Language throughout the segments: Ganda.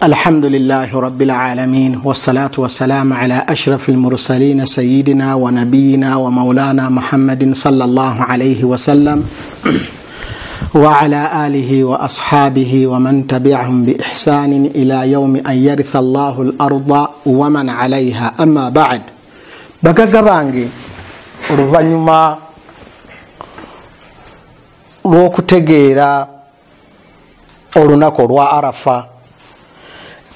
الحمد لله رب العالمين والصلاة والسلام على أشرف المرسلين سيدنا ونبينا ومولانا محمد صلى الله عليه وسلم وعلى آله وأصحابه ومن تبعهم بإحسان إلى يوم أن يرث الله الأرض ومن عليها. أما بعد بقى رفنما lw'okutegeera olunaku olwa Arafa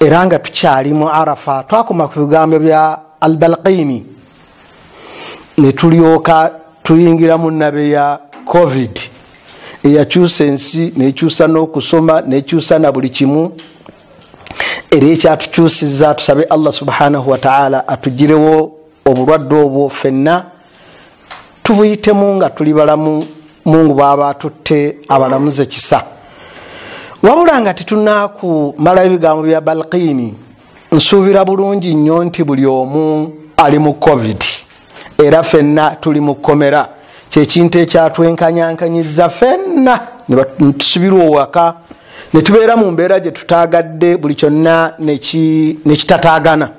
era nga tukyali mu Arafa twakoma ku bigambo bya Al-Balqini ne tulyoka tuyingira mu nnabe ya COVID eyakyusa ensi nekyusa n'okusoma nekyusa na buli kimu era ekyatukyusiza tusabe Allah subhanahu wa ta'ala atugirewo obulwadde obwo fenna tubuyitemu nga tuli balamu Mungu baba tutte abalamuze kisa. Wabula nga tetunnakumala ebigambo bya Balqini nsuubira bulungi nnyo nti buli omu ali mu COVID era fenna tuli mu kkomera kyekintu ekyatwenkanyankanyiza fenna ne tusubirwa owaka ne tubeera mu mbeera gye tutaagadde buli kyonna ne kitataagana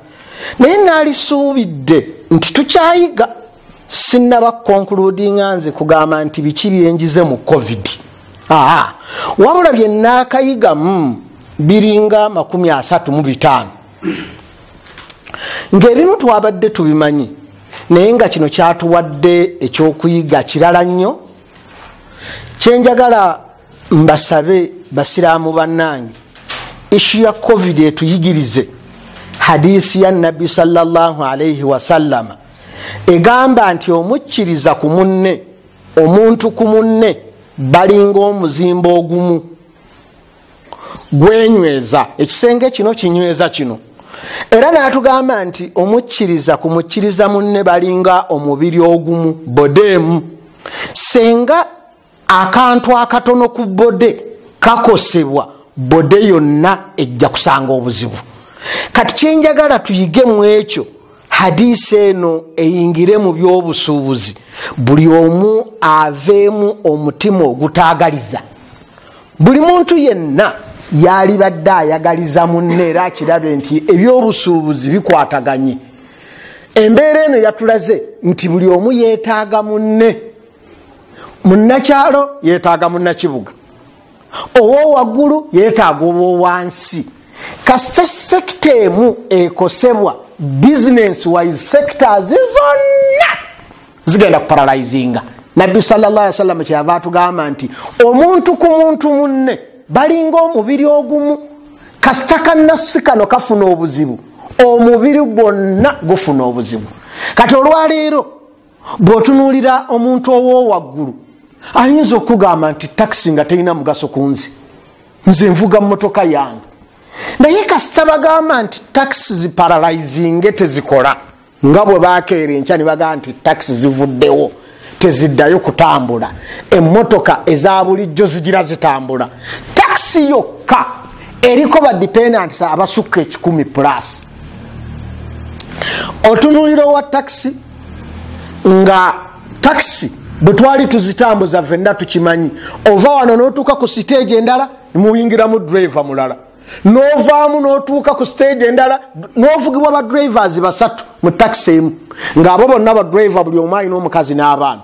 naye naalisuubidde nti tukyayiga sinnaba concludinga nze kugamba nti biki byenjize mu COVID. Wabula bye naakayigamu biringa 35 ng'ebimu twabadde tubimanyi naye nga kino kyatuwadde ekyokuyiga kirala nnyo. Kyenjagala mbasabe basiraamu bannange ishu ya COVID etuyigirize hadisi ya Nabbi sallallahu alayhi wasallama egamba nti omukkiriza ku munne omuntu ku munne balinga omuzimba ogumu gwenyweza ekisenge kino kinyweza kino era n'atugamba nti omukkiriza ku mukkiriza munne balinga omubiri ogumu bodemu senga akantu akatono ku bode kakosebwa bode yonna ejja kusanga obuzibu. Kati kyenjagala tuyige mu ekyo hadisi eno eyingire mu byobusuubuzi buli omu aveemu omutima ogutaagaliza. Buli muntu yenna yali badde ayagaliza munne era akirabe nti ebyobusuubuzi bikwataganye. Embeera eno yatulaze nti buli omu yeetaaga munne. Munnakyalo yeetaaga munnakibuga, owowaggulu yeetaaga owowansi. Kasita sekita emu ekosebwa business wise sectors zonna zigenda kuparalyzinga. Nabbi sallallahu alaihi wasallam kyava atugamba nti omuntu ku muntu munne balinga omubiri ogumu. Kasita kannasi kano kafuna obuzibu omubiri gwonna gufuna obuzibu. Kati olwaleero bw'otunuulira omuntu owowaggulu ayinza okugamba nti taxi nga terina mugaso ku nze nvuga mmotoka yange. Naye kasita bagamba nti taxi ziparalyzinge tezikola nga bwe bakeera enkya ne bagamba nti taxi zivuddewo teziddayo kutambula, emmotoka eza bulijjo zigira zitambula. Taxi yokka eriko badependants abasukka 10+. Otunuulira wa taxi nga taxi bwe twali tuzitambuza fenna tukimanyi ova wano n'otuuka ku stage endala muyingira mu driver mulala novaamu n'otuuka ku stage endala n'ovugibwa ba drivers 3 mu taxi emu ng'abo bonna ba driver buli omu alina omukazi n'abaana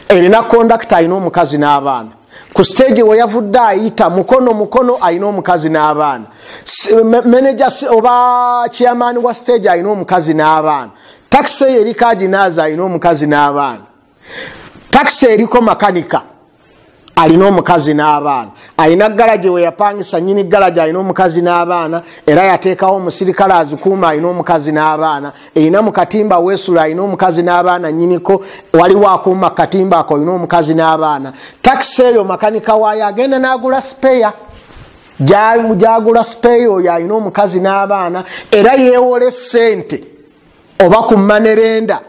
erina conductor alina omukazi n'abaana ku stage we yavudde ayita mukono alina omukazi n'abaana manager oba chairman wa stage alina omukazi n'abaana taxi eri kaginaza alina omukazi n'abaana taxi eriko makanika alina omukazi n'abaana alina garage we yapangisa nyini garage alina omukazi n'abaana era yateekawo omusirikale azikuuma alina omukazi n'abaana erina mu katimba weesula alina omukazi n'abaana nyiniko waliwo akuuma katimba ako alina omukazi n'abaana. Taxi eyo makanika waayo agenda n'agula spare gyagula spare oyo alina omukazi n'abaana era yeewola sente oba ku manerenda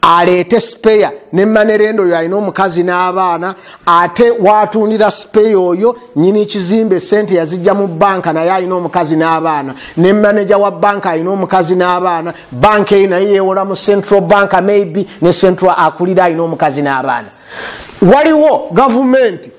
aleete spare ne manerendo oyo alina omukazi n'abaana ate watundira spare oyo nyini kizimbe sente yazijja mu banka naye alina omukazi n'abaana ne manager wa banka alina omukazi n'abaana banka eyo naye yeewola mu central bank maybe ne central akulira alina omukazi n'abaana. Waliwo gavumenti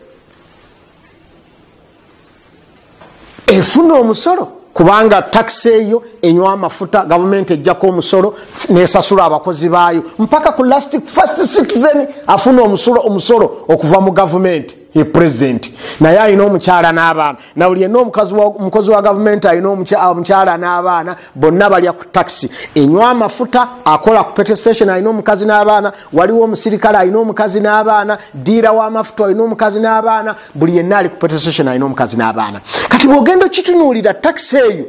efuna omusolo kubanga tax eyo enywa amafuta government ejjako omusolo nesasula abakozi baayo mpaka ku first citizen afuna omusolo okuva mu government ye president naye ayina omukyala n'abaana na buli yenna omukozi wa government ayina omukyala n'abaana bonna balya ku taxi enywa amafuta akola ku petrol station ayina omukazi n'abaana waliwo omusirikale ayina omukazi n'abaana diira w'amafuta ayina omukazi n'abaana buli yenna ali ku petrol station ayina omukazi n'abaana kati bw'ogenda okitunuulira taxi eyo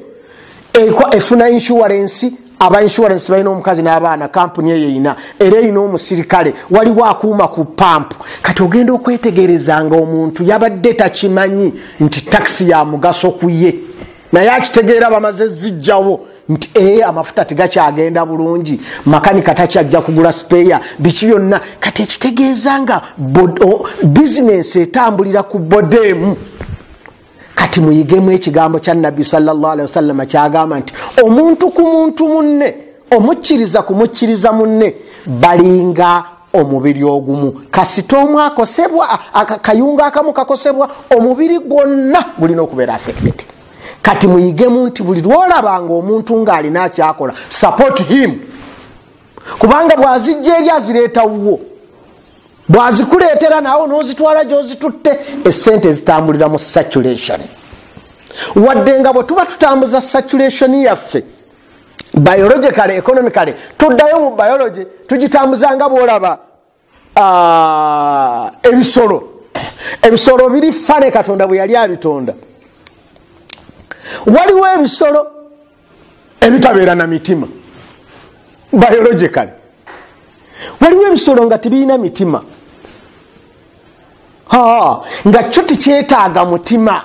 efuna insurance aba insurance balina omukazi n'abaana kampuni eyo eyina era eyina omusirikale waliwo akuuma ku pampu kati ogenda okwetegerezanga omuntu yabadde takimanyi nti taxi ya mugaso ku ye naye akitegeera bamaze zijjawo nti amafuta tegakyagenda bulungi makanika takyajja kugula speya biki byonna kati ekitegeeza nga bizinesi etambulira ku bodemu kati muyigemu ekigambo kya nabbi sallallahu alaihi wasallam kyagamba nti omuntu ku muntu munne omukkiriza kumukkiriza munne balinga omubiri ogumu kasita omu akosebwa akayunga akamu kakosebwa omubiri gwonna gulina okubeera affected kati muyigemu nti buli lwolabanga omuntu ng'alina akyakola support him kubanga bw'azijja eri azireetawo bwazikuleetera nawe n'ozitwala gy'ozitutte essente ezitambulira mu saturation wadde nga bwe tuba tutambuza saturation yaffe biologically economically tuddayo mu biology tugitambuza nga bw'olaba ebisolo biri fane katonda bwe yali abitonda waliwo ebisolo ebitabeera na mitima biologically waliwo ebisolo nga tebirina mitima nga kyo tikyetaaga mutima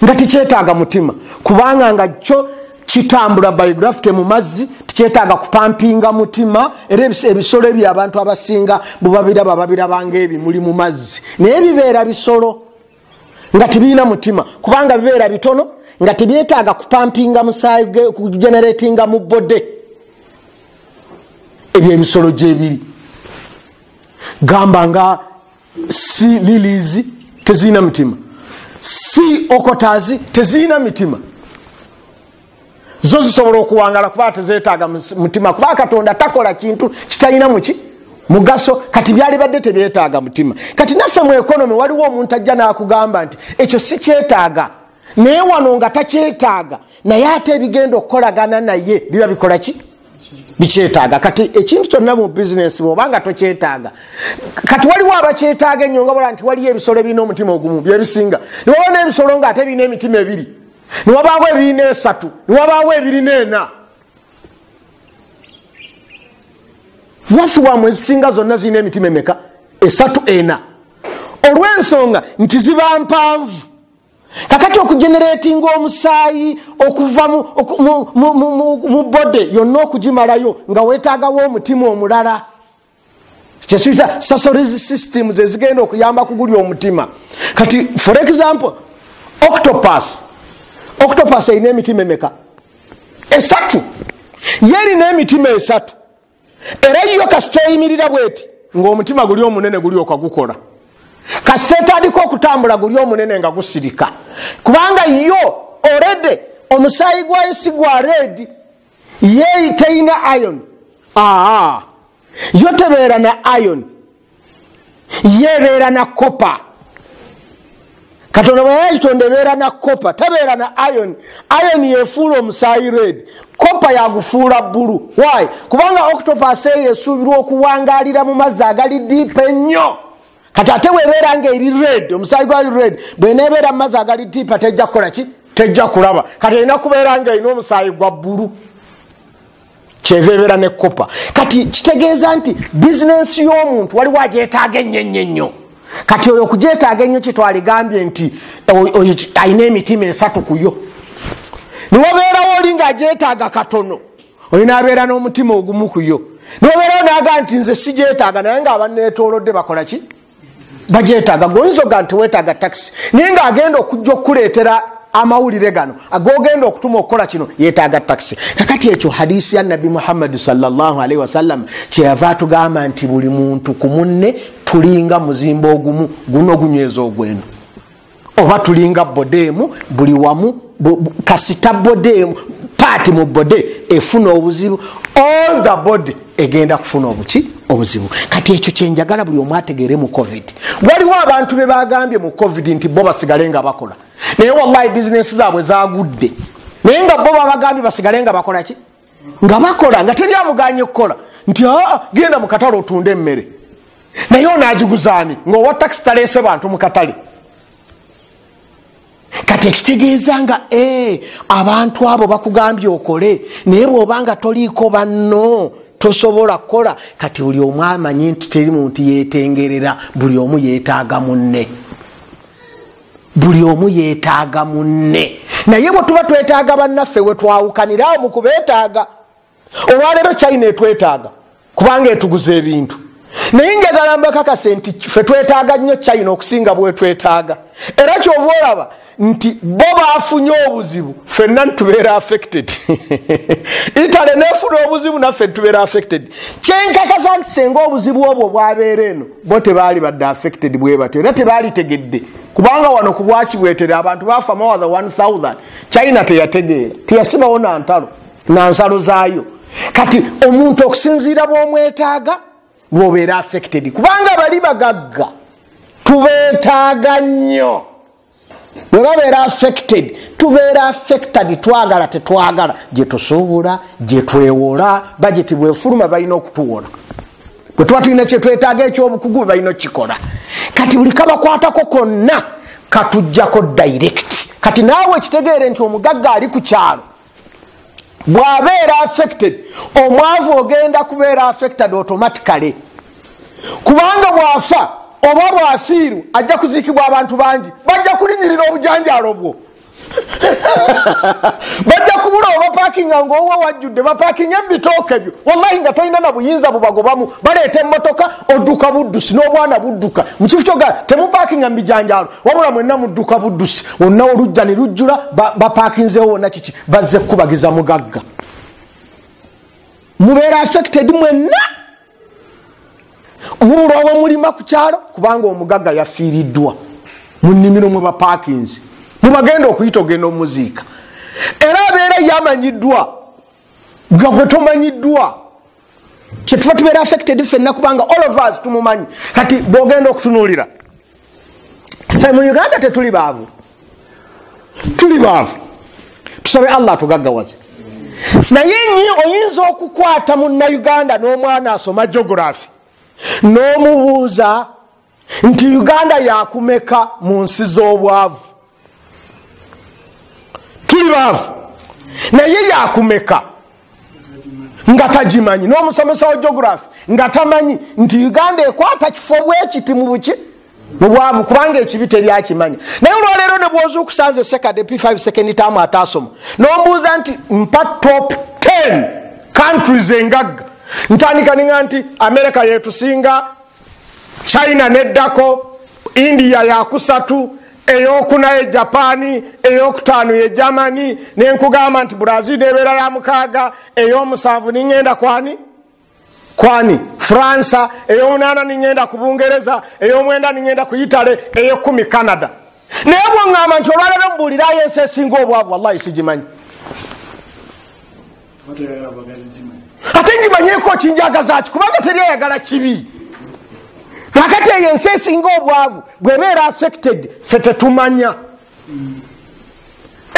nga tikyetaaga mutima kubanga nga kyo kitambula biography mu mazzi tikyetaaga kupampinga mutima era ebisolo ebyo abantu abasinga babirabanga ebimuli mu mazzi naye bibeera bisolo nga tibirina mutima kubanga bibeera bitono nga tibyetaaga kupampinga musaayi kugeneratinga mu bode ebyo ebisolo gyebiri gamba nga sea lilies tezirina mitima sea okotazi tezirina mitima zo zisobola okuwangala kuba tezeetaaga mutima kuba katonda takola kintu kitalina muki mugaso kati byali badde tebyetaaga mutima kati naffe mu economy waliwo omuntu ajja n'akugamba nti ekyo si kyetaaga naye wano nga takyetaaga naye ate ebigenda okukolagana naye biba bikola ki bikyetaaga kati ekintu kyonna mu bizinesi bw'obanga tokyetaaga kati waliwo abakyetaaga ennyo nga bola nti waliyo ebisolo ebirina omutima ogumu byebisinga niwaba n'ebisolo nga ate birina emitima ebiri niwabaawo ebirina esatu niwabaawo ebirina ena wasi wamwe ezisinga zonna zirina emitima emeka esatu ena olw'ensonga nti ziba mpanvu kakati okugeneratinga omusaayi okuva mu bode yonna okugimalayo nga weetaagawo omutima omulala kyesuyita sensory systems ezigenda okuyamba kugulya omutima kati for example octopus erina emitima emeka esatu ye erina emitima esatu era yo kasita eyimirira bweti ng'omutima guli omunene guli okagukola kasita etandika okutambula guli omunene nga gusirika kubanga yo already omusaayi gwayo si gwa red ye teyina iron yo tebeera na iron yebeera na copper katonda bwe yayitonda ebeera na copper tabeera na iron yefuula omusaayi red copper yagufuula bbulu why kubanga octopus eyo esuubirwa okuwangaalira mu mazzi agali deep ennyo kati ate bwebeera nga eri red omusaayi gwali red bweneebeera mu mazzi agali deep tejja kukola ki tejja kulaba kati erina kubeera nga erina omusaayi gwa bbulu kyeva ebeera ne copper kati kitegeeza nti bizinensi y'omuntu waliwo agyetaaga ennyo kati oyo okugyetaaga ennyo kyetwaligambye nti alina emitima esatu kuyo niwabeerawo oli ng'agyetaaga katono olina abeera n'omutima ogumu kuyo niwabeerawo naga nti nze sigyetaaga naye ng'abaneetoolodde bakola ki bagyetaaga goyinzoga nti weetaaga taxi naye ng'agenda okujja okukuleetera amawulire gano agogenda okutuma okukola kino yeetaaga taxi kakati ekyo hadisi ya nabbi muhammadi sallallahu alaihi wasallam kyeyava atugamba nti buli muntu ku munne tulinga muzimba ogumu guno gunyweza ogweno oba tulinga bodemu buli wamu kasita bodemu party mu bode efuna obuzibu all the body egenda kufuna obuzibu kati ekyo kyenjagala buli omu ategeere mu covid waliwo abantu be bagambye mu covid nti bo basigale nga bakola naye wallahi business zaabwe zagudde naye nga bo babagambye basigale nga bakola ki nga bakola nga teri amuganye kukola nti genda mu katale otunde emmere naye onagiguzaani ng'owa taxi taleese bantu mu katale kati ekitegeeza nga abantu abo bakugambye okole naye bw'obanga toliiko banno tosobola kukola kati buli omu amanyi nti teri muntu yeetengerera buli omu yeetaaga munne buli omu yeetaaga munne naye bwe tuba twetaaga bannaffe we twawukanirawo mu kubeetaaga olwaleero China etwetaaga kubanga etuguza ebintu naye njagala mbakakase nti ffe twetaaga nnyo China okusinga bwe twetaaga era kyova olaba nti bo bafunye obuzibu ffenna ntubeera affected Italy nefuna obuzibu naffe tubeera affected kyenkakasa nti senga obuzibu obwo bwabeera eno bo tebaali badde affected bwe batyo era tebaalitegedde kubanga wano ku bwakibwetere abantu baafa more than 1000 China teyategeera teyasibawo nantalo nansalo zaayo kati omuntu okusinziira bw'omwetaaga bw'obeera affected kubanga bali bagagga tubeetaaga nnyo bwe babeera affected tubeera affected twagala tetwagala gye tusuubula gye twewola bajeti bwefuluma balina okutuwola bwe tuba tulina kye twetaaga ekyobukugu balina okukikola kati buli kabakwatako konna katujjako direct kati naawe ekitegeere nti omugagga ali ku kyalo bw'abeera affected omwavu ogenda kubeera affected automatically kubanga bwafa oba bwafiiru ajja kuziikibwa abantu bangi bajja kulinyirira obujanjaalo bwo bajja kubula obapakinga ng'owa wajjudde bapakinga ebitooke byo wallahi nga tolina na buyinza bubagobamu baleeta emmotoka odduka buddusi n'obwana budduka mu kifo kyoga temupakinga mu bijanjaalo wabula mwenna mudduka buddusi wonna olujja ne lujjula bapakinzeewo wonna kiki bazze kukubagiza mugagga mubeera affected mwenna mubula oba mulima ku kyalo kubanga omugagga yafiiriddwa mu nnimiro mwe bapakinzi mubagenda okuyita ogenda omuziika era abeera yamanyiddwa nga gwe tomanyiddwa kyetufa tubeera affected ffenna kubanga all of us tumumanyi kati bwogenda okutunuulira ffe mu Uganda tetuli baavu tuli baavu tusabe Allah atugaggawaze naye oyinza okukwata munnayuganda n'omwana asoma geography n'omubuuza nti Uganda yakumeka mu nsi z'obwavu tuli baavu naye yakumeka nga tagimanyi n'omusomesa wa geography nga tamanyi nti Uganda ekwata kifo bwekiti mu buki mu bwavu kubanga ekibi teryakimanya naye olwaleero ne bwoza okusanze Ssekkadde P5 second term ataasoma n'ombuuza nti mpa top 10 countries engagga ntandika ninga nti America yetusinga China neddako India yakusatu eyokuna ye Japani eyokutaano ye Germany nenkugamba nti Brazil nebeera ya mukaaga eyomusanvu ningenda kwani Fransa eyomunaana ningenda ku Bungereza eyomwenda ningenda ku Italy eyekumi Canada naye bwongamba nti olwaleero mbuulirayo ensi esinga obwavu wallahi sigimanyi ate ngimanyeeko kinjagazaaki kubanga teryayagala kibi kakati eyo ensi esinga obwavu bwebeera affected ffe tetumanya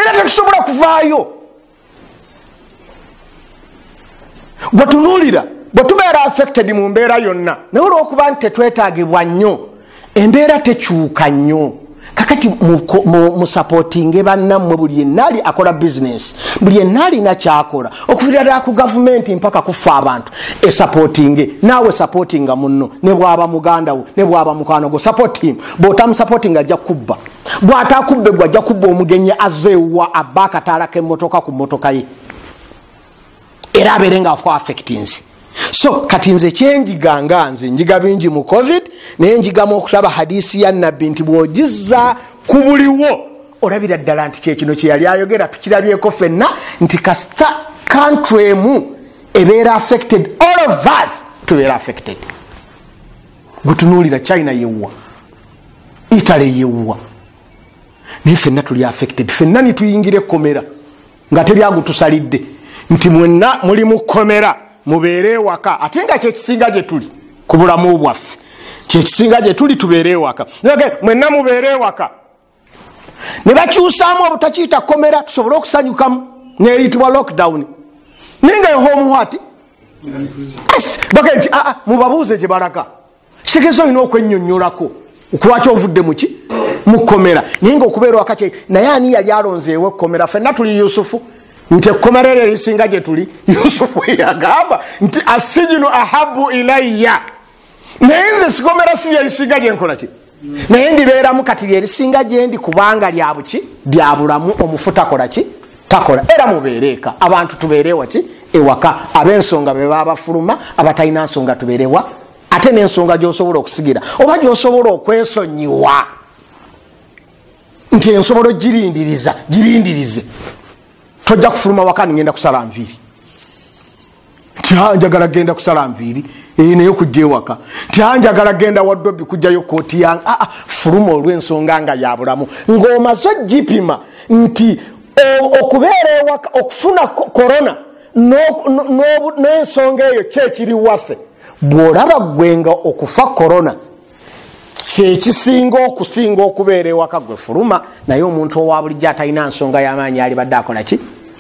era tetusobola kuvaayo bwetunuulira bwe tubeera affected mu mbeera yonna naye olwokuba nti tetwetaagibwa nnyo embeera tekyuka nnyo kakati musupportinge bannammwe buli yennaali akola business buli yennaali nakyakola okuviira ku gavumenti mpaka kufa abantu esupportinge naawe supportinga munno ne bwaba muganda wo ne bwaba mukwano gwo support him bw'otamusupportinga ajja kubba bw'ataakubbe gwe ajja kubba omugenyi azeewa abba akataala k'emmotoka ku mmotoka ye era abeere nga afuka affectinze so kati nze kyenjiganga nze njiga bingi mu covid naye njigamu okulaba hadisi ya nabbi nti bw'ogizza ku buliwo olabira ddala nti kyekino kye yali ayogera tukirabyeko ffenna nti kasita country emu ebeera affected all of us tubeera affected gutunuulira China yewwa Italy yewwa naye ffenna tuli affected. Ffenna nituyingire ekkomera nga teryagutusalidde nti mwenna muli mu kkomera mubeere ewaka, ate nga kyekisinga gye tuli ku bulamu bwaffe, kyekisinga gye tuli tubeere ewaka. Mwenna mubeere ewaka ne bakyusaamu obutakiyita kkomera tusobole okusanyukamu neyitibwa lockdown naye nga home what nti mubabuuze gye balaga kitegeeza olina okwennyonnyolako okulwaki ovudde muki mukkomera naye nga okubeera ewaka kye. Naye ani yali alonzeewo ekkomera? Ffenna tuli Yusufu nti ekkomera eryo erisinga gye tuli. Yusufu yagamba nti asijinu ahabu ilayya, naye nze sikomera si erisinga gye nkola ki, naye ndibeeramu kati lyerisinga gyendi kubanga lyabuki lyabulamu. Omufu takola ki? Takola. Era mubeereeka abantu tubeerewa ki ewaka. Ab'ensonga be babafuluma, abatalina nsonga tubeerewa. Ate n'ensonga gy'osobola okusigira oba gy'osobola okwesonyiwa nti ensobola girindirize. Tojja kufuluma waka ngenda kusala nviiri nti njagala genda kusala nviiri naye kujja ewaka nti njagala genda waddobi kujjayo kooti yange. Fuluma olw'ensonga nga yabulamu ng'omaze ogipima nti okubeera ewaka okufuna korona n'ensonga eyo kyekiri waffe. Bw'olaba gwenga okufa korona kyekisinga okusinga okubeera ewaka gwe fuluma, naye omuntu owa bulijjo atalina nsonga y'amaanyi alibadde akola ki?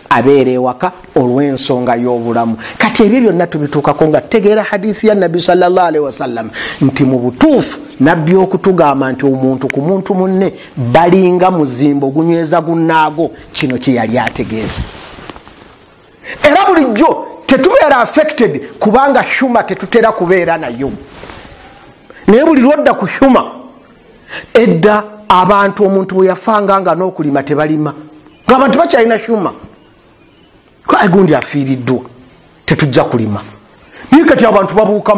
Abeera ewaka olw'ensonga y'obulamu. Kati ebyo byonna tubituukako nga tutegeera hadithi ya nabbi sallallahu alaihi wasallam nti mu butuufu nabbi okutugamba nti omuntu ku muntu munne balinga muzimbo gunyweza gunnaago. Kino kye yali ategeeza. Era bulijjo tetubeera affected kubanga huma tetutera kubeera nayo, naye buli lwodda ku huma edda abantu omuntu bwe yafanga nga n'okulima tebalima ng'abantu bakyalina huma gundi afiiriddwa tetujja kulima. Naye kati abantu babuuka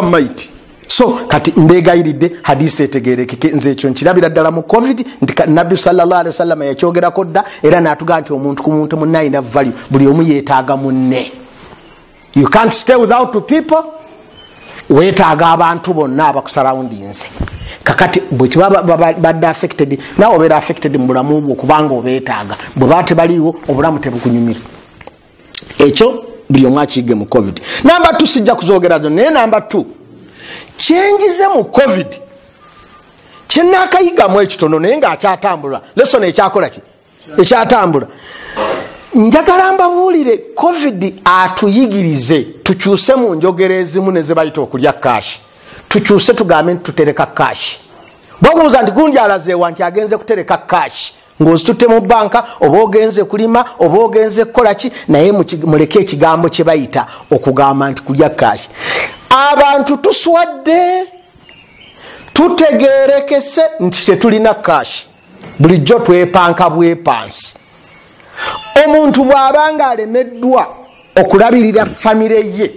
maiti. So kati mbegayiridde hadisi etegerekeke. Nze ekyo nkirabira ddala mu covid nti nabbi sallallahu alaihi wasallam yakyogerako dda era n'atugamba nti omuntu ku muntu munne alina value, buli omu yeetaaga munne. You can't stay without people. Weetaaga abantu bonna abakusarawundinze. Kakati bwe kiba badde affected nawe obeera affected mu bulamu bwo kubanga obeetaaga. Bwe baba tebaliiwo obulamu tebukunyumira. Ekyo buli omu akiyige mu covid. Namba 2 sijja kuzoogerazo naye namba 2 kyenjize mu covid kyenaakayigamu ekitono naye ng'akyatambula. Lesson ekyakola ki? Ekyatambula. Njagala mbabuulire covid atuyigirize tukyuse mu njogera ezimu ne ze bayita okulya kashi. Tukyuse tugambe nti tutereka kashi. Bwagubuuza nti gundi alazeewa nti agenze kutereka kashi ng'ozitutte mu banka oba ogenze kulima oba ogenze kukola ki, naye muleke ekigambo kye bayita okugamba nti kulya kashi. Abantu tuswadde tutegeerekese nti tetulina kashi, bulijjo twepanka bwepansi. Omuntu bw'abanga alemeddwa okulabirira famire ye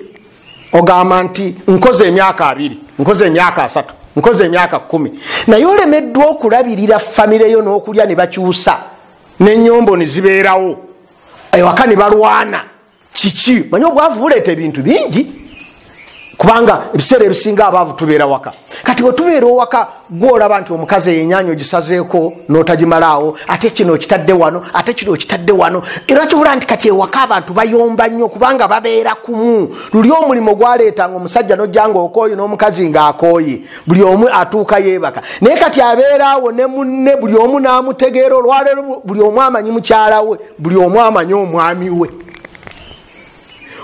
ogamba nti nkoze emyaka 2, nkoze emyaka 3, nkoze emyaka 10, naye olemeddwa okulabirira famire yo n'okulya ne bakyusa n'ennyombo ne zibeerawo ewaka ne balwana. Kiki? Manyi obwavu buleeta ebintu bingi kubanga ebiseera ebisinga abaavu tubeera waka. Kati bwe tubeera owaka gwolaba nti omukazi yennyanja ogisazeeko n'otagimalaawo, ate kino okitadde wano, ate kino okitadde wano. Era kivula nti kati ewaka abantu bayomba nnyo kubanga babeera kumu. Luli omulimu gwaleetanga omusajja n'ojja ng'okooye n'omukazi ng'akooye, buli omu atuuka yeebaka. Naye kati abeeraawo ne munne buli omu n'amutegeera. Olwaleero buli omu amanyi mukyala we, buli omu amanyi omwami we.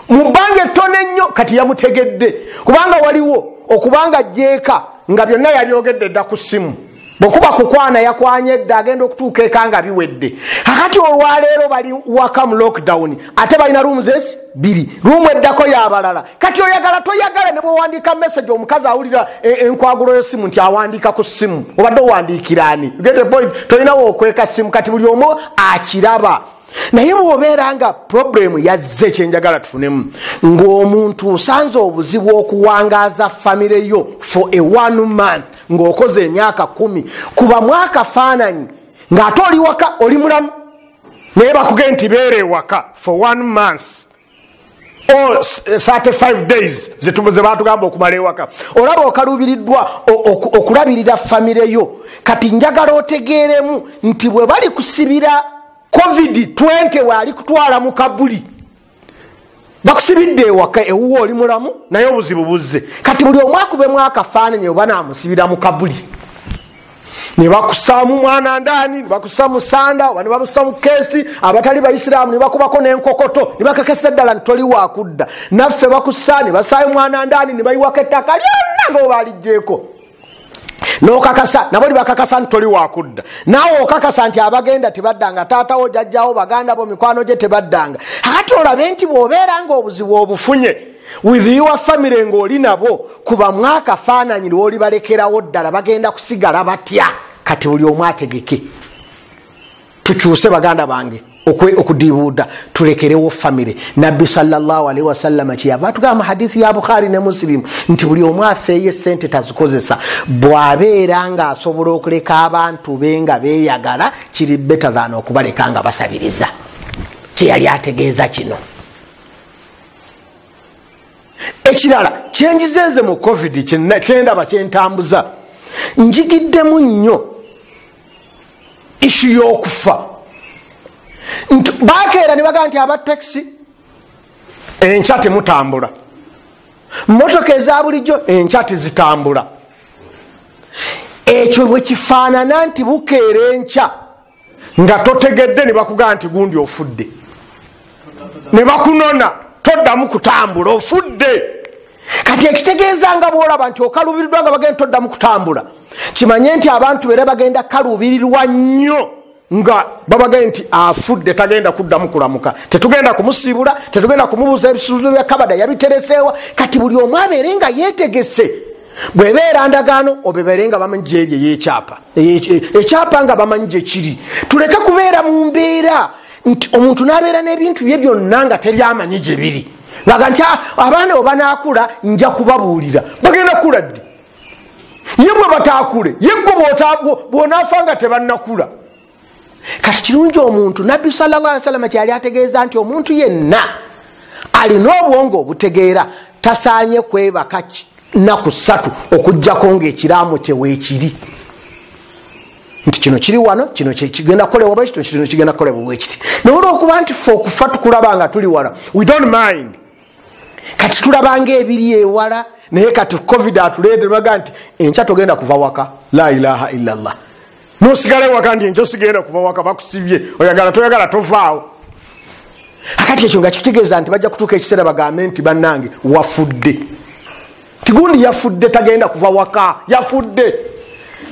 Mubange ttone nnyo kati yamutegedde kubanga waliwo okubanga jjeeka nga byonna yabyogedde dda ku ssimu. Bwekuba kukwana yakwanye edda agenda okutuuka eka nga biwedde. Kakati olwaleero bali waka mu lockdown ate balina rooms 2, room eddako yabalala. Kati oyagala toyagala ne bw'owandiika message omukazi awulira enkwagulo y'essimu nti awandiika ku ssimu obadde owandiikiraani. Get the point? Tolinawo okweka ssimu kati buli omu akiraba. Naye bw'obeera nga problemu yazze kyenjagala tufunemu ng'omuntu osanze obuzibu okuwangaaza famire yo for a 1 month ng'okoze emyaka 10 kuba mwaka faananyi ng'ate oli waka oli mulamu naye bakugenda nti beera ewaka for 1 month 35 days ze batugamba okumala ewaka olaba okalubiriddwa okulabirira famire yo. Kati njagala otegeeremu nti bwe bali kusibira COVID-20 wali kutwala mu kabuli bakusibidde ewaka ewuwo oli mulamu naye obuzibu buzze. Kati buli omwakubemu akafaananyi oba namusibira mu kabuli ne bakusaamu mwana ndani, ne bakusaamu sanda, ne bakusaamu keesi, abatali baisiraamu ne bakubako n'enkokoto ne bakakesa ddala ntoli wakudda. Naffe bakusaa ne basaayo mwana ndani ne bayiwako ettaka lyonna ng'obalijjeeko n'okakasa nabo ne bakakasa ntoli wakudda. Naawe okakasa nti abagenda tebaddanga, taatawo jajjawo baganda bo mikwano gye tebaddanga. Ate olabe nti bw'obeera ng'obuzibu obufunye with your family ng'oli nabo kuba mwaka faananyi lw'oli balekerawo ddala bagenda kusigala batya. Kati buli omu ategeke tukyuse baganda bange okudibuuda tulekerewo family. Nabbi sallallahu alaihi wasallam kyeyava atugamba hadithi ya Bukhari ne Muslim nti buli omu afeeyo sente tazikozesa bw'abeera ng'asobola okuleka abantu be nga beeyagala kiri better than okubaleka nga basabiriza. Teyali ategeeza kino. Ekirala kyenjizenze mu COVID kyendaba kyentambuza njigiddemu nnyo ishu y'okufa. Bakeera ne bagaa nti aba taxi enkya temutambula, motoka eza bulijjo enkya tezitambula. Ekyo bwe kifaanana nti bukeera enkya nga totegedde ne bakugaa nti gundi ofudde ne bakunona toddamu kutambula ofudde. Kati ekitegeeza nga bwolaba nti okalubirirwa nga bagenda toddamu kutambula kimanye nti abantu bere bagenda kalubirirwa nnyo nga babagenda nti afudde tagenda kuddamu kulamuka, tetugenda kumusiibula, tetugenda kumubuuza ebisuubizo bya kabada yabitereseewa. Kati buli omu abeere nga yeetegese bwebeera ndagaano obebeere nga bamanyi gyeri ey'ekyapa ekyapa nga bamanyi gye kiri. Tuleke kubeera mu mbeera nti omuntu n'abeera n'ebintu bye byonna nga teryamanyi gye biri baga nti abaana bwe banaakula nja kubabuulira. Bagenda kula ddi? Ye bwe bataakule ye gwe bw'onaafa nga tebannakula. Kati kirungi omuntu Nabbi sallallahu alaihi wasallam kyali ategeeza nti omuntu yenna alina obwongo obutegeera tasaanye kwebaka nnaku 3 okuggyako ng'ekiraamu kye weekiri nti kino kiri wano, kino kigenda kukolebwa bwe kiti, kino kigenda kukolebwa bwe kiti. Naye olw'okuba nti ffe okufa tukulaba nga tuli wala we don't mind. Kati tulabanga ebiri ewala naye kati COVID atuleete baga nti enkya togenda kuva waka. La ilaha illallah. Nosigale waka nti enkya sigenda kuva waka bakusibye oyagala toyagala tovaawo. Akati ekyo nga kitutegeeza nti bajja kutuuka ekiseera bagambe nti bannange wafudde. Tigundi yafudde tagenda kuva waka yafudde.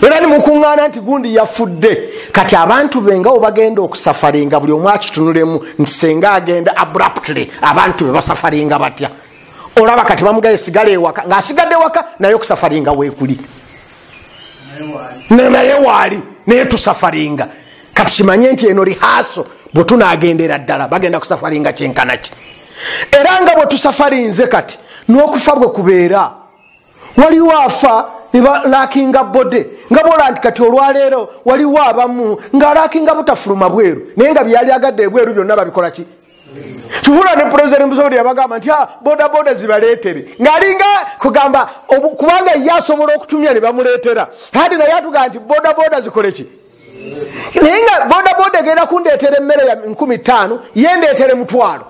Era ni mukuŋŋaana nti gundi yafudde. Kati abantu benga obagenda okusafaringa buli omu akitunulemu nti senga agenda abruptly abantu be basafaringa batya. Olaba kati bamugaye sigale ewaka ng'asigadde waka naye okusafaringa weekuli naye waali naye tusafaringa. Kati kimanye nti eno rihaaso bwe tunaagendera ddala bagenda kusafaringa kyenkanaki. Era nga bwe tusafarinze kati n'okufa bwe kubeera waliwo afa nibalakinga bode nga bola nti kati olwaleero waliwo abamu ng'alakinga butafuluma bweru naye nga byali agadde ebweru byonna babikola ki? Kivula ne President Museveni yabagamba nti boda boda zibaleetere ng'alinga kugamba kubanga ye asobola okutumya ne bamuleetera kati naye atugaa nti boda boda zikole ki? Naye nga boda boda egenda kundeetera emmere ya 15,000 ye ndeetere 1,000.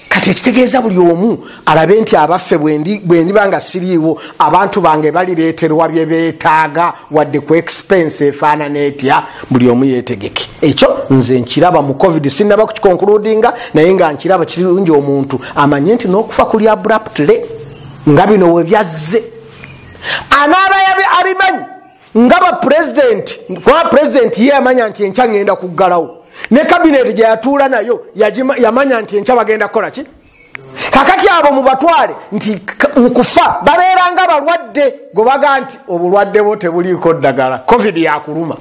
Kati ekitegeeza buli omu alabe nti abaffe bwendiba nga siriiwo abantu bange balireeterwa bye beetaaga wadde ku expense efaanana etya buli omu yeetegeke. Ekyo nze nkiraba mu COVID sinnaba kukikonkuludinga naye nga nkiraba kirungi omuntu amanye nti n'okufa kuli abruptly nga bino we byazze. Anaaba abimanyi nga kuba pulezidenti ye yamanya nti enkya ngenda kuggalawo ne kabineti gye yatuula nayo yamanya nti enkya bagenda kukola ki? Kakati abo mubatwale nti mukufa babeeranga balwadde gwe baga nti obulwadde bwo tebuliiko ddagala COVID yakuluma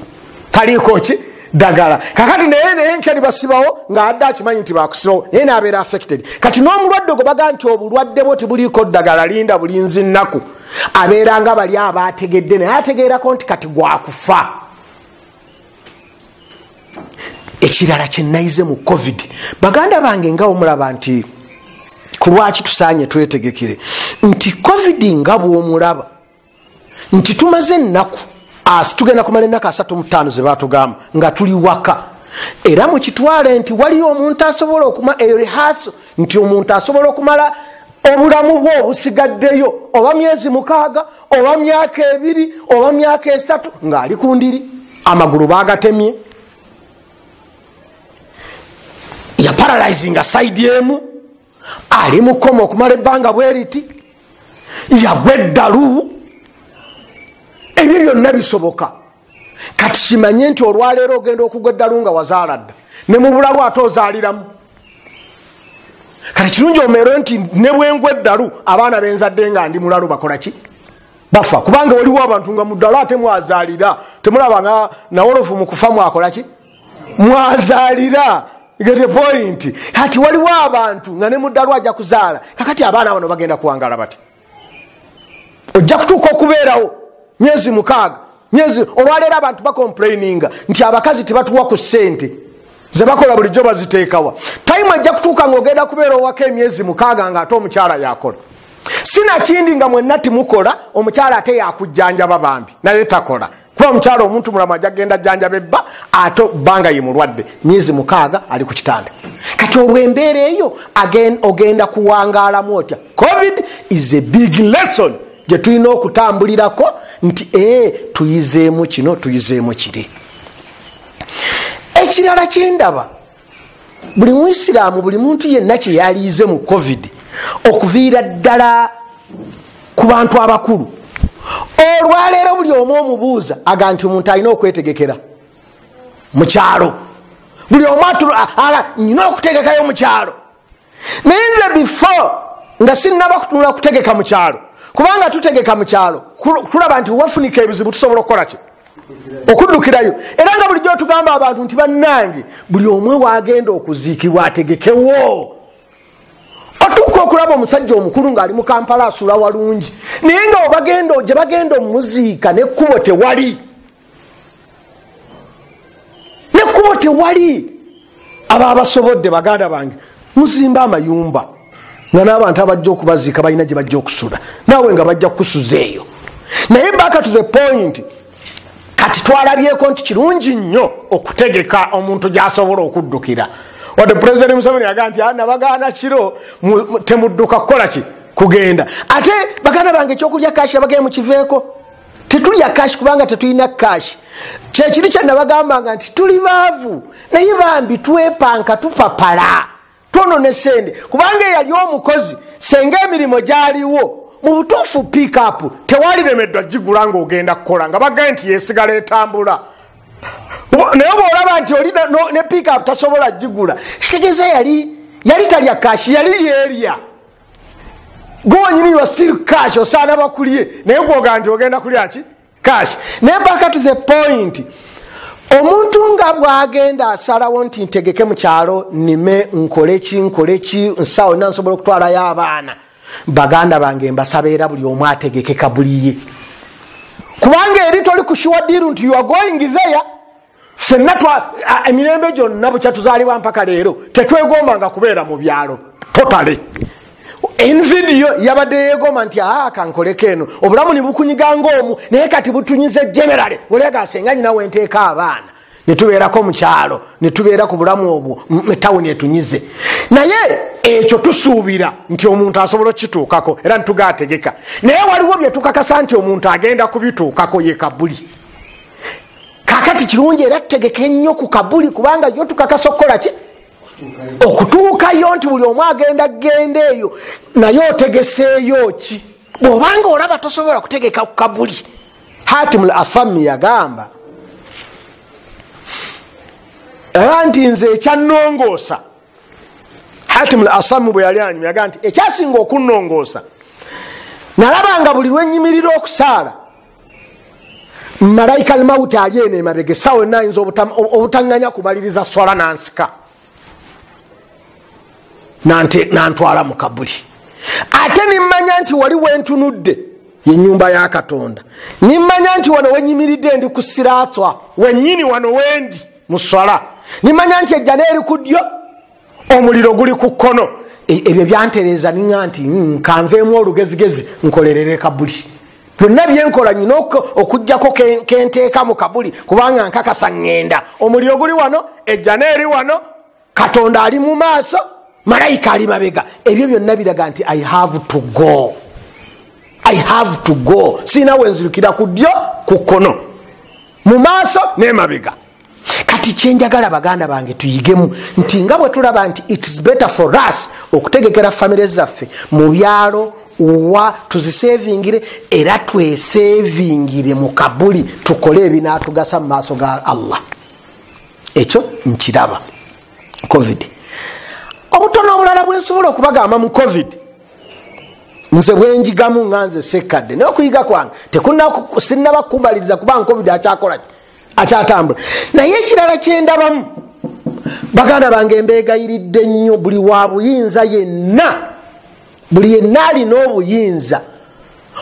taliiko ki ddagala. Kakati naye enkya libasibawo ng'adde akimanyi nti bakusibawo naye n'abeera affected. Kati n'omulwadde gwe baga nti obulwadde bwo tebuliiko ddagala linda bulinzi nnaku abeeranga bali abaategedde naye ategeerako nti kati gwakufa. ekirala kye nayize mu covid baganda bange nga omulaba nti kulwaki tusaanye twetegekere nti covid nga bw'omulaba nti tumaze ennaku tugenda kumala ennaku 35 ze batugamba nga tuli waka era mukitwale nti waliyo omuntu asobola okuma erehaso nti omuntu asobola okumala obulamu bwo obusigaddeyo oba myezi 6 oba myaka 2 oba myaka 3 ng'ali ku ndiri amagulu bagatemye ya paralyzinga side emu ali mukoma okumala ebbanga bweriti yagwa eddalu ebyo byonna bisoboka kati kimanye nti olwaleero ogenda okugwa eddalu nga wazaala dda ne mu bulalu ate ozaaliramu kati kirungi omeere nti ne bwengwa eddalu abaana benzadde nga ndi mulalu bakola ki bafa kubanga waliwo abantu nga mu ddalu ate mwazaalira temulaba nga nawolofu mu kufa mwakola ki mwazaalira get the point hati waliwo abantu nga ne mu ddalu ajja kuzaala kakati abaana bano bagenda kuwangala bati ojja kutuuka okubeerawo myezi 6 myezi olwaleero abantu bakomplaininga nti abakazi tebatuwa ku ssente zebakola bulijjo baziteekawa time ajja kutuuka ngaogenda kubeera owaka emyezi 6 nga ate omukyala yakola sinakindi nga mwenna timukola omukyala ate yakujjanjaba bambi naye takola kuba omukyala omuntu mulamu ajja kgenda jjanjaba ebba ate bbanga ye mulwadde myezi 6 ali ku kitanda kati olw'embeera eyo ogenda kuwangaalamu otya covid is a big lesson gye tulina okutambulirako nti tuyizeemu kino tuyizeemu kiri ekirala kyendaba buli muisiraamu buli muntu yenna kye yaliize mu covid okuviira ddala ku bantu abakulu olwaleero buli omu omubuuza aga nti omuntu alina okwetegekera mu kyalo buli omu nina okutegekayo mu kyalo naye nze before nga sinnaba kutunula kutegeka mu kyalo kubanga tutegeka mu kyalo tulaba nti wafunika ebizibu tusobola okukola ki okuddukirayo era nga bulijjo tugamba abantu nti bannange buli omwe wagenda okuziikibwa ategekewo otuuka okulaba omusajja omukulu ng'ali mu Kampala asula walungi naye nga gye bagenda omuziika nekkubo tewali abo abasobodde baganda bange muzimba amayumba nga n'abantu abajja okubaziika balina gye bajja okusula naawe nga bajja kukusuza eyo naye back to the point kati twalabyeko nti kirungi nnyo okutegeka omuntu gy'asobola okuddukira wadde pulezidenti Museveni yagaa nti nabagaana kiro temudduka kukola ki kugenda ate baganda bange ekyokulya kashi abagaye mukiveeko tetulya kashi kubanga tetulina kashi kyekiri kyenabagambanga nti tuli baavu naye bambi twepanka tupapala twonone sente kubanga eyali omukozi senga emirimu gyaliwo mu butuufu pick-up tewaliremeddwa gigula ng'ogenda kukola nga bagaye nti yesigala etambula naye bwolaba nti oli ne pick-up tasobola gigula kitegeeza yali talya kashi yali yeerya gwenyini wa still cash osaana bakulye naye gwoga nti ogenda kulya ki cash naye back to the point omuntu nga bwagenda asalawo nti ntegeke mu kyalo nime nkoleki nsawo nansobola okutwalayo abaana baganda bange mbasaba era buli omu ategekeka buliye kubanga eri toli kushuwa diru nti you are going there fenna emirembe gyonna bukya tuzaalibwa mpaka leero tetwegombanga kubeera mu byalo totale in video yabadde yegoma nti kankoleko eno obulamu ne bukunyiganga omu naye kati butunyize generale olega asenga nyina wenteeka abaana netubeerako mu kyalo netubeera ku bulamu obwo etawuni etunyize naye ekyo tusuubira nti omuntu asobola okituukako era nitugategeka naye waliwo bye tukakasa nti omuntu agenda kubituukako ye kabuli kakati kirungi era tutegeke ennyo ku kabuli kubanga yo tukakasa okukola ki okutuukayo nti buli omu agenda genda eyo naye otegeseeyo ki bw'obanga olaba tosobola kutegeka ku kabuli Hatimul Asami yagamba era nti nze ekyannongoosa Hatimul Asami bwe yali anyumya yagamba nti ekyasinga okunnongoosa nalabanga buli lwenyimirira okusaala malayika almawuti ali eno emabega essaawa ena ayinza obutaŋŋanya kumaliriza swala nansika nantwala mu kabuli ate nimmanya nti wali wentunudde yenyumba ya Katonda nimmanya nti wano wenyimiridde ndi ku siraatwa wennyini wano wendi mu swala nimanya nti ejjana eri ku ddyo omuliro guli ku kkono. Ebyo byantereeza ninga nti kanveemu olugezigezi nkolerere kabuli. Byonna byenkola nyina okujjako kenteeka mu kabuli kubanga nkakasa ŋŋenda. Omuliro guli wano, ejjana eri wano, Katonda ali mu maaso, malayika ali mabega. Ebyo byonna biraga nti I have to go. I have to go. Sina wenzirukira ku ddyo ku kkono, mu maaso n'emabega. Kati kyenjagala baganda bange tuyigemu nti nga bwe tulaba nti it is better for us okutegekera famire zaffe mu byalo wa tuzisevingire era twesevingire mu kabuli tukole ebinaatugasa mu maaso ga Allah. Ekyo nkiraba COVID. Obutono obulala bwensobola okubagamba mu COVID nze bwenjigamu nga nze Ssekkadde n'okuyiga kwange sinnabakumbaliriza kubanga COVID akyakola ki akyatambula. Naye ekirala kyendabamu baganda bange mbeegayiridde nnyo buli wa buyinza yenna, buli yenna alina obuyinza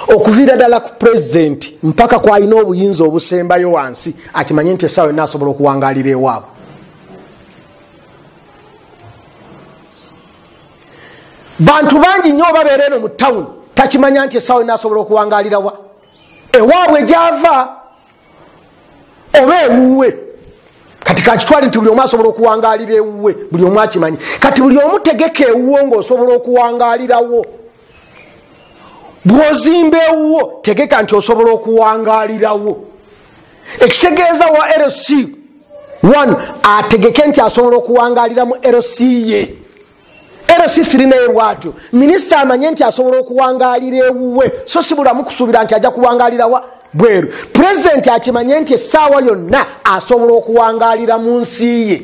okuviira ddala ku pulezidenti mpaka kwalina obuyinza obusembayo wansi akimanye nti essaawa yonna asobola okuwangalira ewaabwe. Bantu bangi nnyo babeera eno mu tawuni takimanya nti essaawa yonna asobola okuwangalirawa ewaabwe gyava oba ewuwe. Kati kakitwali nti buli omu asobola okuwangalira ewuwe, buli omu akimanyi. Kati buli omu tegeka ewuwo ng'osobola okuwangalirawo. Bw'ozimba ewuwo tegeka nti osobola okuwangalirawo. Ekitegeeza wa LC 1 ategeke nti asobola okuwangalira mu LC ye. LC 3 naye bwatyo minisita amanye nti asobola okuwangalira ewuwe, so si bulamu kusuubira nti ajja kuwangalirawa bweru. Pulezidenti akimanye nti essaawa yonna asobola okuwangalira mu nsi ye.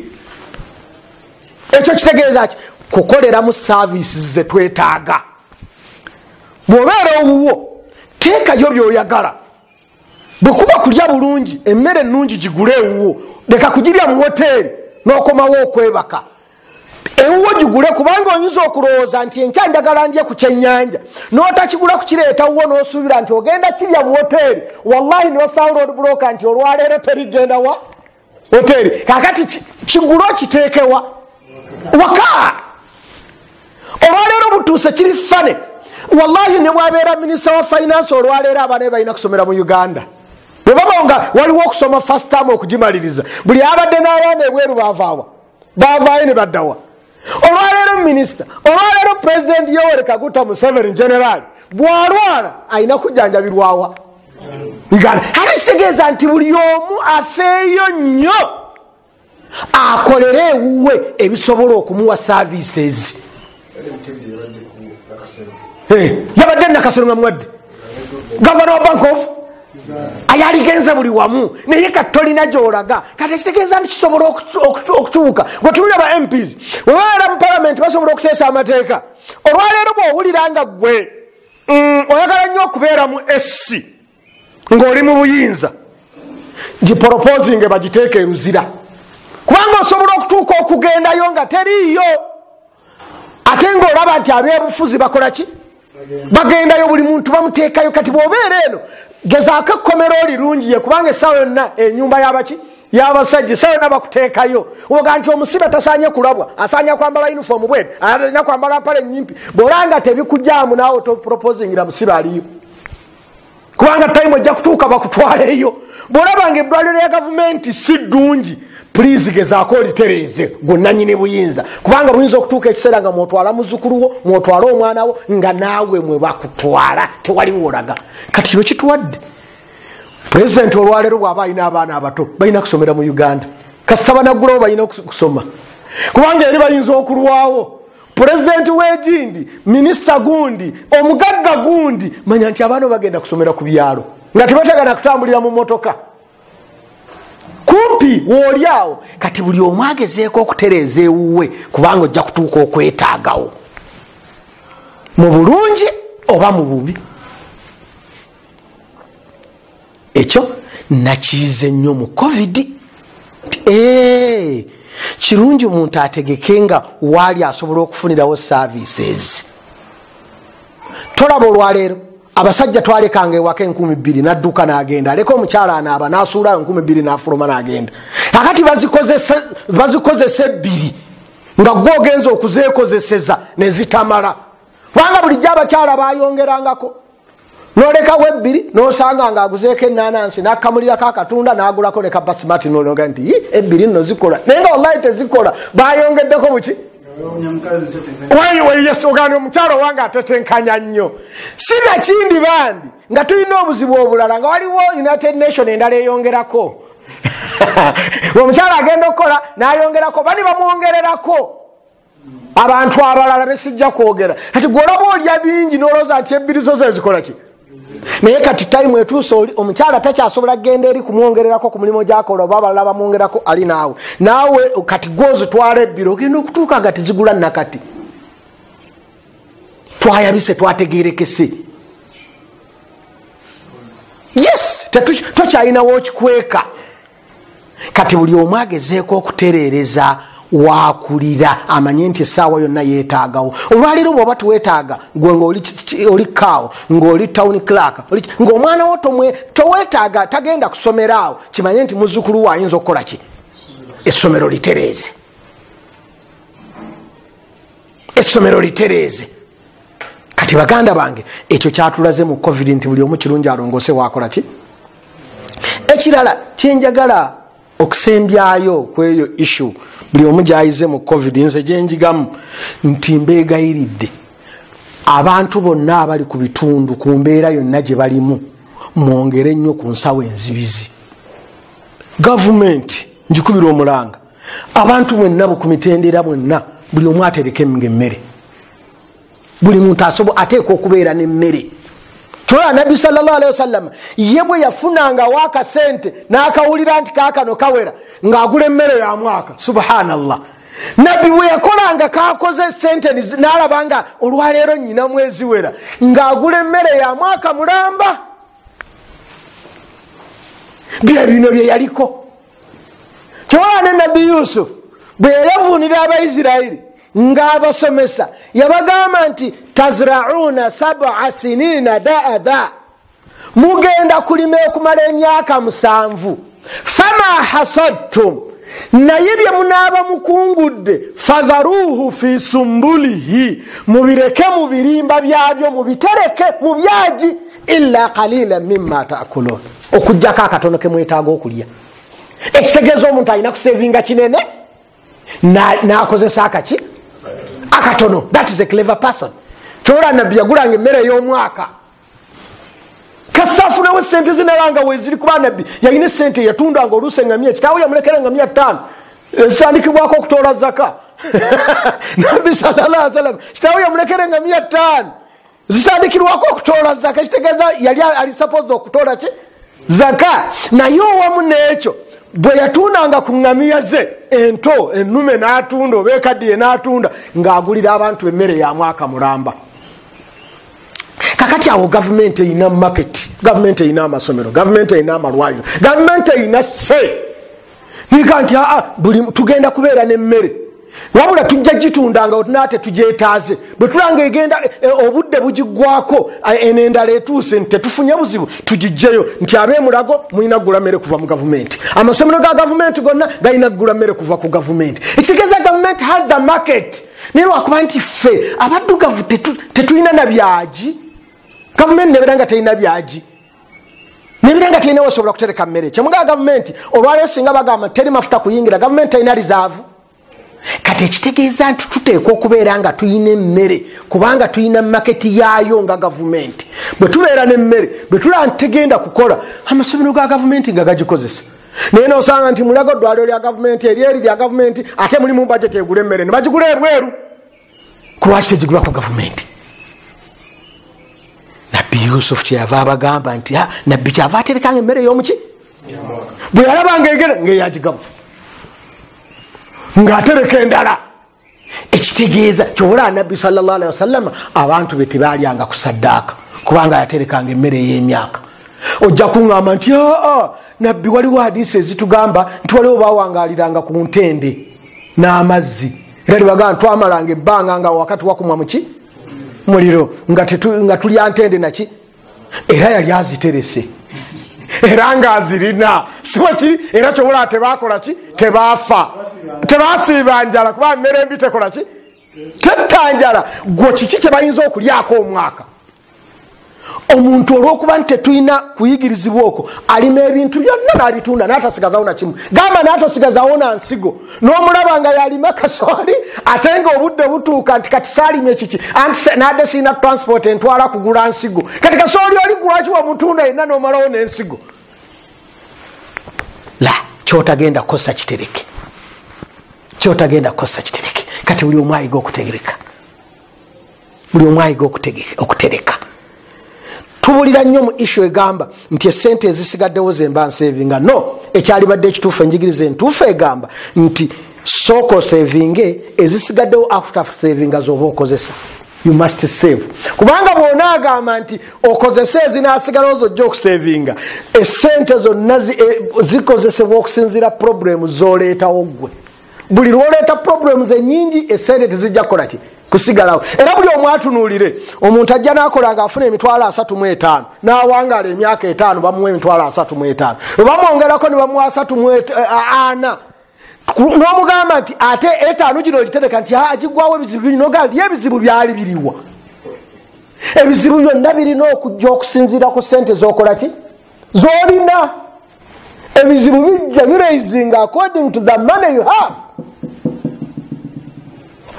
Ekyo kitegeeza ki? Kukolera mu saavisi ze twetaaga. Bw'obeera owuwo teekayo byoyagala. Bwe kuba kulya bulungi emmere ennungi gigule ewuwo, leka kugirya mu woteeri n'okomawo okwebaka. Ewuwo gigule kubanga oyinza okulowooza nti enkya njagala ndye ku kyennyanja n'otakigula kukireeta wuwo n'osuubira nti ogenda kirya mu woteeri. Wallahi n'osaawo road bloka nti olwaleero terigenda wa woteeri. Kakati kigule okiteekewa waka. Olwaleero butuuse kiri fane. Wallahi ne bwabeera minisita wa finance olwaleero abaana balina kusomera mu Uganda. Bwe baba nga waliwo okusoma first term okugimaliriza, buli abadde n'abaana ebweru baavaawa, baavaayo ne baddawa. Olwaleero minisita, olwaleero pulezidenti Yoweri Kaguta Museveni general bw'alwala alina kujjanjabirwawa Uganda. Ate kitegeeza nti buli omu afeeyo nnyo akolere ewuwe ebisobola okumuwa services. Yabadde Nakasero nga mwadde Governor wa Bank of ayaligenza buli wamu naye katolina gyolaga. Kati ekitegeeza nti kisobola okutuuka. Gwe tulina ba MPs webabeera mu parliament basobola okuteesa amateeka. Olwaleero bw'owulira nga gwe oyagala nnyo okubeera mu SC ng'oli mu buyinza, giporopozinge bagiteeka eruzira kubanga osobola okutuuka okugendayo nga teriiyo. Ate ng'olaba nti ab'ebufuzi bakola ki? Bagendayo, buli muntu bamuteekayo. Kati bw'obeera eno gezaako ekkomero olirungi ye kubanga essaawa yonna ennyumba y'abaki y'abasajja essaawa yonna bakuteekayo. Oga nti omusibe tasaanye kulabwa, asaanya kwambala uniform bwene, alina kwambala mpale nnyimpi. Bw'olanga tebikujjaamu naawe topropozingera musibe aliyo kubanga time ojja kutuuka bakutwaleyo. Bw'olabanga eddwaliro lya gavumenti si ddungi, please gezaako olitereeze gwonnanyini buyinza kubanga buyinza okutuuka ekiseera nga mwotwala muzukuluwo, mwotwala omwana wo nga naawe mwe bakutwala tewali wolaga. Kati kino kituwadde pulezidenti olwaleero bw'aba alina abaana abato balina kusomera mu Uganda. Kasita banaggulawo balina kusoma kubanga eri bayinza okulwawo. Pulezidenti w'egindi, minisita gundi, omugagga gundi, manya nti abaana bagenda kusomera ku byalo nga tebategana kutambulira mu motoka kumpi w'oli awo. Kati buli omu agezeeko okutereeza ewuwe kubanga ojja kutuuka okwetaagawo mu bulungi oba mu bubi. Ekyo nakiyize nnyo mu COVID. Kirungi omuntu ategeke nga waali asobola okufunirawo services. Tolaba olwaleero abasajja twalekanga ewaka 2,000 nadduka n'agenda aleka omukyala anaaba n'asuulayo 2,000 n'afuluma n'agenda akati bazikozesa 2 nga gwe ogenza okuzeekozeseza ne zitamala kubanga bulijjo abakyala bayongerangako nolekawo 2 nosanga nga aguzeeko enanansi nakamulirako akatunda nagulako ne kabasimati nologa nti 2 nno zikola naye nga wallahi tezikola bayongeddeko buki ogani omukyalo wange atetenkanya nnyo sinakindi bambi nga tulina obuzibu obulala nga waliwo United Nation endala eyongerako omukyalo agenda okukola nayongerako bani bamwongererako abantu abalala besijja kwogera kati gwolaba olya bingi noloza nti 2 zoze zikolaki naye kati time etuuse omukyala takyasobola kgenda eri kumwongererako ku mulimu gyakola oba abalala bamwongerako ali naawe kati gwozitwala 2 ogenda okutuuka nga tizigula nakati twayabise twategerekese yes tokyalinawo kikweka kati buli omu agezeeko okutereereza wakulira amanye nti essaawa yonna yeetaagawo olwaliro bwoba tuweetaaga gwe ngaoli kaawo ngaoli town clerk ngaomwana wo toweetaaga tagenda kusomera awo kimanye nti muzukulu waayinza okukola ki essomero litereeze kati baganda bange ekyo kyatulaze mu covid nti buli omu kirungi alongose wakola ki ekirala kyenjagala okusembyayo kweyo issue buli omu gyayize mu covid nze gyenjigamu nti mbeegayiridde abantu bonna abali ku bitundu ku mbeera yonna gye balimu mwongere nnyo ku nsawo enzibizi gavumenti njikubira omulanga abantu mwenna ku mitendera mwenna buli omu atereke emmere buli muntu ateeka okubeera n'emmere tola nabbi sallallahu alaihi wasallam ye bwe yafunanga waka sente n'akawulira nti kaakano kawera ng'agula emmere ya mwaka subhanallah nabbi bwe yakolanga kakoze sente n'alabanga olwaleero nnyina mwezi wera ng'agula emmere ya mwaka mulamba bino bye yaliko tola ne nabbi Yusuf bwe yalavuunira abaisirairi ng'abasomesa yabagamba nti tazrauna 7 sinina daada mugenda kulima okumala emyaka 7 fama hasadtum naye bye munaaba mukungudde fadharuhu fi sumbulihi mubireke mu birimba byabyo mubitereke mu byaji illa qalilan mimma taakulun okujjako akatono ke mwetaaga okulya ekitegeeza omuntu alina kusevinga kinene n'akozesa akaki akatono. That is a clever person. Tola nabbi yagulanga emmere y'omwaka kasafuna we sente zinalanga weziri kuba nabbi yalina sente yatundanga oluusi engamia kitaawe yamulekera engamia 5 esandikibwako okutola zaka nabbi sallallahu alaihi wasallam kitaawe yamulekera engamia 5 zitandikirwako okutola zaka kitegeeza yali ali supposed okutola ki zaka naye owamu n'ekyo bwe yatundanga ku ngamia ze ento ennume n'atunda oba ekaddiye n'atunda ng'agulira abantu emmere ya mwaka mulamba. Kakati awo gavumenti erina market, gavumenti erina amasomero, gavumenti erina amalwaliro, gavumenti erina se nika nti buli tugenda kubeera n'emmere wabula tujja gitundanga otunate tugyetaaze bwe tulanga egenda obudde bugiggwako enendala etuuse nti tetufunye buzibu tugijjeyo nti ab'emulago mulina kugula mmere kuva mu gavumenti, amasomero ga gavumenti gonna galina kugula mmere kuva ku gavumenti. Ekitegeeza gavumenti has the market naye lwakuba nti ffe abaddugavu tetulina na byagi, gavumenti nebeera nga terina byagi nebeera nga terina wesobola kutereka mmere kyemugaa gavumenti olwaleero singa bagamba teri mafuta kuyingira gavumenti terina rizaavu. Kati ekitegeeza nti tuteekwa okubeera nga tulina emmere kubanga tulina maketi yaayo nga gavumenti. Bwe tubeera n'emmere bwe tulaba nti tegenda kukola amasomero ga gavumenti nga gagikozesa naye nosanga nti mulago ddwaliro lya gavumenti eryeri lya gavumenti ate mulimu bajeti egula emmere ne bagigula ebweru kulwaki tegigula ku gavumenti. Nabbi Yusuf kyeyava abagamba nti nabbi kyava aterekanga emmere ey'omuki bwe yalabanga egere ng'eyagigaba ng'atereka endala. Ekitegeeza kyolaba nabbi sallallahu alaihi wasallam abantu be tebaalyanga ku saddaaka kubanga yaterekanga emmere ey'emyaka. Ojja kuŋŋamba nti nabbi waliwo hadiisi ezitugamba nti waliwo baawangaaliranga ku ntende n'amazzi era libagamba twamalanga ebbanga nga wakati wakumwa muki muliro nga tulya ntende naki era yali aziterese era ng'azirina siwekiri era kyobola tebakola ki tebaafa tebasiiba njala kuba mmere embi tekola ki tettanjala gwe kiki kye bayinza okulyako omwaka omuntu olwokuba nti tetulina kuyigirizibwa okwo alima ebintu byonna n'abitunda n'atasigazawo nakimu gamba n'atasigazawo na nsigo n'omulaba nga yalima kasooli ate nga obudde butuuka nti kati saalimye kiki anti nadde siina transport entwala kugula nsigo kati kasooli oli gulwaki wamutunda yenna n'omalawo n'ensigo la kyotagenda kukosa kitereke kyotagenda kukosa kitereke kati buli omu ayiga okutegereka buli omu ayiga okutereka tubulira nnyo mu issue egamba nti esente ezisigaddewo zemba nsevinga no ekyalibadde ekituufu enjigiriza entuufu egamba nti sooka osevinge ezisigaddewo after savinga zoba okozesa you must save kubanga bwona agamba nti okozese ezinasigalawo zojja okusevinga esente zonna zikozesebwa okusinzira problemu zoleetawo gwe buli lwoleeta problemu enyingi esente tezijja kukolaki kusigalawo era buli omwatunuulire omuntu ajja nakola nga afuna emitwalo 35 nawangala emyaka 5 bamuwa emitwalo 35 bamwongerako ne bamuwa 34 n'omugamba nti ate 5 gino ogitereka nti agigwawo ebizibu bino gali ebizibu byali biriwa ebizibu byonna birina okujja okusinziira ku sente zokolaki zolina ebizibu bijja biraising according to the money you have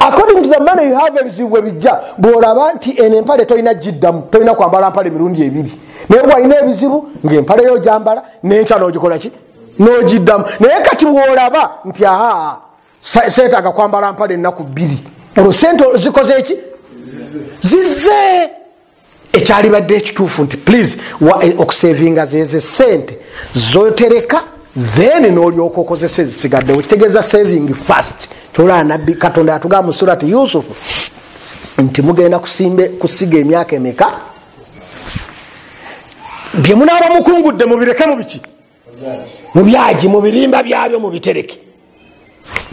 according to the money you have ebizibu ebijja bwolaba nti eno empale tolina giddamu tolina kwambala mpale emirundi ebiri naye bwalina ebizibu ngaempale yo gyambala nenkya nogikolaki nogiddamu naye kati bwolaba nti aha seetaaga kwambala mpale ennaku 2 olwo sente zikoze eki zize ekyalibadde ekituufu nti please okusevinga zeze sente zotereka then nolyoka okozesa ezisigaddewo kitegeeza saving fast kyolaba nabbi katonda yatugamba mu surati yusufu nti mugenda kusiga emyaka emeka bye munaaba mukungudde mubireke mubiki mu byagi mu birimba byabyo mubitereke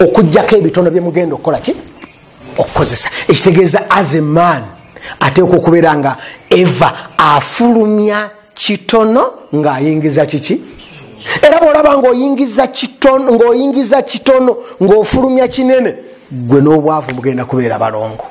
okujjako ebitono bye mugenda okukola ki okukozesa ekitegeeza as a man ateekwa okubeera nga eva afulumya kitono ng'ayingiza kiki era bwolaba ng'oyingiza kitono ng'ofulumya kinene gwe n'obwavu mugenda kubeera balongo